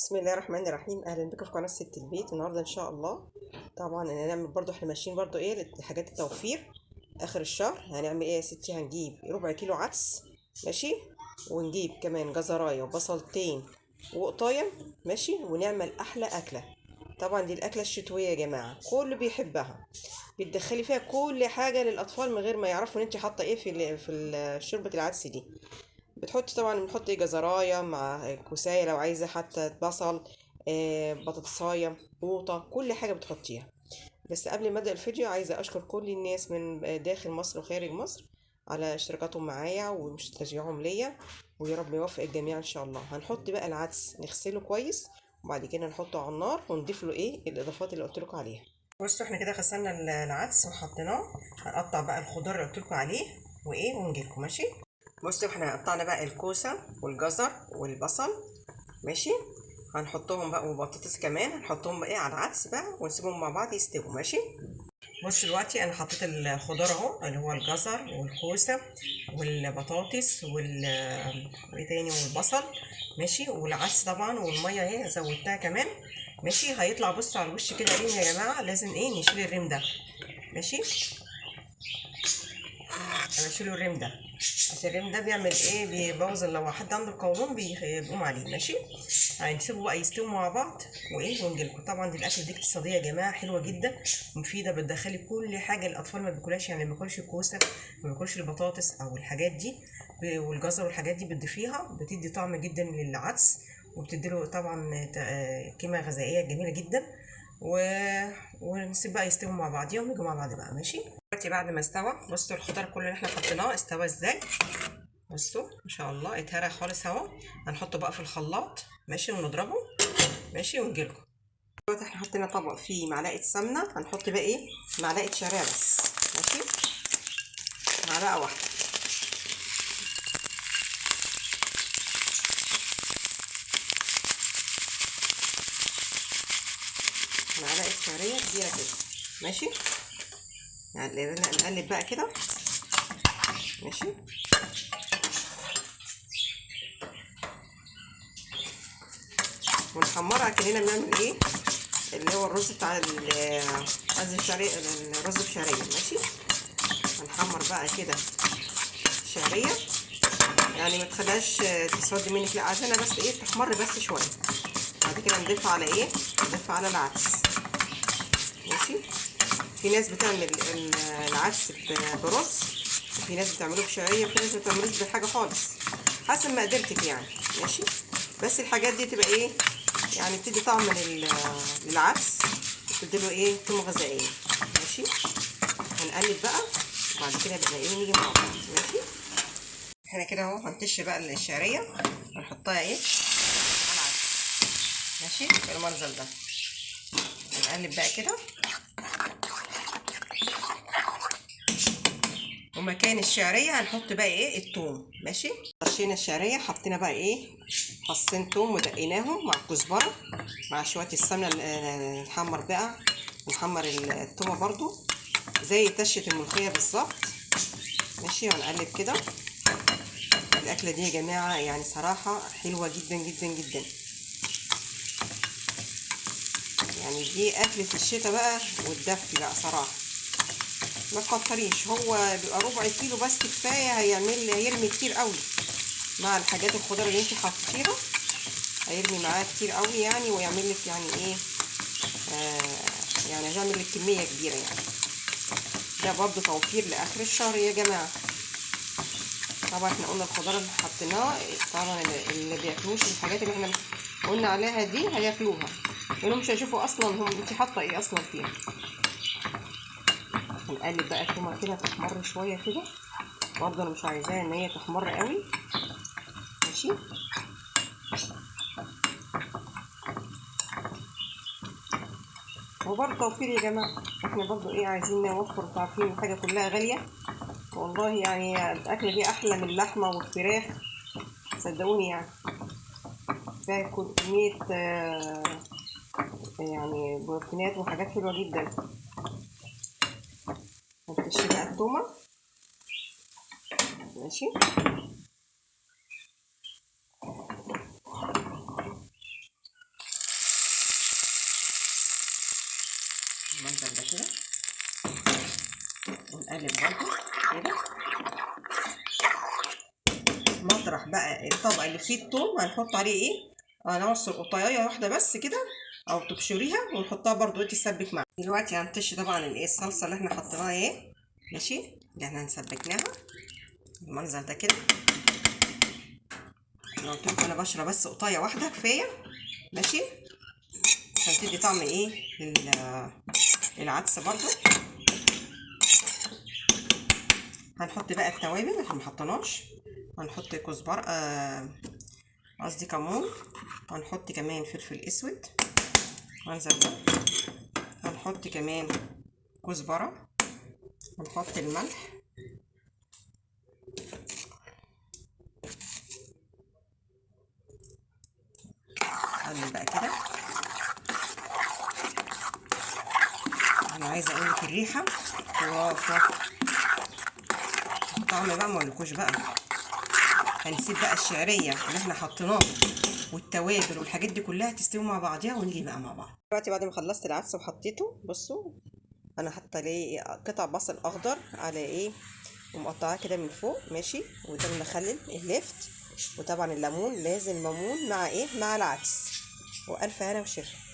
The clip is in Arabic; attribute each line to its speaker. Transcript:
Speaker 1: بسم الله الرحمن الرحيم. اهلا بكم في قناه ست البيت. النهارده ان شاء الله طبعا هنعمل برضو، احنا ماشيين برضو ايه لحاجات التوفير اخر الشهر. هنعمل ايه يا ستي؟ هنجيب ربع كيلو عدس، ماشي، ونجيب كمان جزرايه وبصلتين وقطايه، ماشي، ونعمل احلى اكله. طبعا دي الاكله الشتويه يا جماعه، كل بيحبها. بتدخلي فيها كل حاجه للاطفال من غير ما يعرفوا ان انت حاطه ايه في شوربه العدس دي. بتحطي طبعا، بنحط ايه، جزرايه مع كوسايه لو عايزه، حتى بصل، بطاطسايه، قوطه، كل حاجه بتحطيها. بس قبل ما ابدا الفيديو عايزه اشكر كل الناس من داخل مصر وخارج مصر على اشتراكاتهم معايا وتشجيعهم ليا، ويا رب يوفق الجميع ان شاء الله. هنحط بقى العدس نغسله كويس، وبعد كده نحطه على النار ونضيف له ايه الاضافات اللي قلت لكم عليها. بصوا احنا كده غسلنا العدس وحطيناه. هنقطع بقى الخضار اللي قلت لكم عليه وايه ونجيلكم، ماشي. بصوا احنا قطعنا بقى الكوسه والجزر والبصل، ماشي. هنحطهم بقى وبطاطس كمان، هنحطهم بقى ايه على العدس بقى ونسيبهم مع بعض يستووا، ماشي. بص دلوقتي انا حطيت الخضار اهو، اللي هو الجزر والكوسه والبطاطس وايه تاني والبصل، ماشي، والعدس طبعا، والميه اهي زودتها كمان، ماشي. هيطلع بصوا على الوش كده ريم يا جماعه، لازم ايه نشيل الريم ده، ماشي. انا بشيله الريم ده عشان الريم ده بيعمل ايه، بيبوظ، لو حد عنده القولون بيقوم عليه، ماشي. هنسيبه بقى يستووا مع بعض وايه ونجيلكم. طبعا دي الاكل دي اقتصاديه يا جماعه، حلوه جدا مفيده، بتدخلي كل حاجه الاطفال ما بياكلهاش، يعني ما بياكلش الكوسه، ما بياكلش البطاطس او الحاجات دي والجزر والحاجات دي، بتضيفيها بتدي طعم جدا للعدس، وبتديله طبعا قيمه غذائيه جميله جدا. و... ونسيب بقى يستووا مع بعضيهم، يجوا مع بعض بقى، ماشي. دلوقتي بعد ما استوى، بصوا الخضار كله اللي احنا حطيناه استوى ازاي، بصوا ما شاء الله اتهرى خالص اهو. هنحطه بقى في الخلاط، ماشي، ونضربه، ماشي، ونجيلكم. دلوقتي احنا حطينا طبق فيه معلقه سمنه، هنحط بقى ايه، معلقه شعريه بس، ماشي، معلقه واحده. معلقه شعريه كبيره كده، ماشي. يعني نقلب بقى كده، ماشي. ونحمرها كأننا بنعمل ايه، اللي هو الرز بتاع قصدي الشعريه، الرز بشعريه، ماشي. هنحمر بقى كده الشعريه، يعني ما تخليهاش تسود منك، لا عشان بس ايه تحمر بس شويه. بعد كده نضيفها على ايه، نضيفها على العدس، ماشي. في ناس بتعمل العدس برز، وفي ناس بتعمله بشعريه، وفي ناس بتعملوش بحاجه خالص، حسب ما قدرتك يعني، ماشي. بس الحاجات دي تبقى ايه، يعني بتدي طعم للعدس، وتديله ايه قيمه غذائيه، ماشي. هنقلب بقى، وبعد كده بقى ايه نيجي مع بعض، ماشي. احنا كده اهو هنطش بقى الشعريه، هنحطها ايه على العدس، ماشي، بالمنظر ده. هنقلب بقى كده، ومكان الشعريه هنحط بقى ايه الثوم، ماشي. طشينا الشعريه، حطينا بقى ايه فصين ثوم ودقيناهم مع الكزبره مع شويه السمنه، نحمر بقى، نحمر الثومه برضو زي تشه الملوخيه بالظبط، ماشي. وهنقلب كده. الاكله دي يا جماعه يعني صراحه حلوه جدا جدا جدا، يعني دي اكله الشتاء بقى والدفي بقى صراحه. ما تكتريش، هو بيبقى ربع كيلو بس كفايه، هيرمي كتير قوي مع الحاجات الخضار اللي انت حطيتيها، هيرمي معاه كتير قوي يعني، ويعمل لك يعني ايه، يعني هيعمل لك كميه كبيره يعني. ده برضو توفير لاخر الشهر يا جماعه. طبعا احنا قلنا الخضار اللي حطيناه، طبعا اللي بياكلوش الحاجات اللي احنا قلنا عليها دي هياكلوها، لانهم مش هيشوفوا اصلا هم انت حاطه ايه اصلا فيها. هنقلب بقى التومه كده تحمر شويه كده، برضه انا مش عايزاها ان هي تحمر قوي، ماشي. هو برضه توفير يا جماعه، احنا برضه ايه عايزين نوفر، عارفين الحاجه كلها غاليه والله، يعني الاكله دي احلى من اللحمه والفراخ، صدقوني يعني. فيها كميه يعني بروتينات وحاجات حلوه جدا. هنكشف بقى التومه، ماشي. المنظر ده كده، ونقلب برضه كده. مطرح بقى الطبق اللي فيه الثوم هنحط عليه ايه، هنعصر قطايه واحده بس كده او تبشريها ونحطها برضو تسبك معاها. دلوقتي هنطش طبعا الايه الصلصه اللي احنا حطيناها ايه، ماشي، اللي احنا هنسبكناها المنظر ده كده. انا قلت لكم انا بشرب بس قطايه واحده كفايه، ماشي، عشان تدي طعم ايه العدس برضو. هنحط بقى التوابل عشان ما حطيناش، هنحط كزبره قصدي كمون، هنحط كمان فلفل اسود منظر ده، هنحط كمان كزبره، هنحط الملح، قلب بقى كده. انا عايزه اقول لك الريحه خرافه، الطعم بقى ما اقولكوش بقى. هنسيب بقى الشعريه اللي احنا حطيناه والتوابل والحاجات دي كلها تستوي مع بعضيها ونيجي بقى مع بعض. دلوقتي بعد ما خلصت العدس وحطيته، بصوا انا حاطه ليه قطع بصل اخضر على ايه ومقطعاه كده من فوق، ماشي، وده المخلل اللفت، وطبعا الليمون لازم ليمون مع ايه مع العدس، والف هنا وشفا.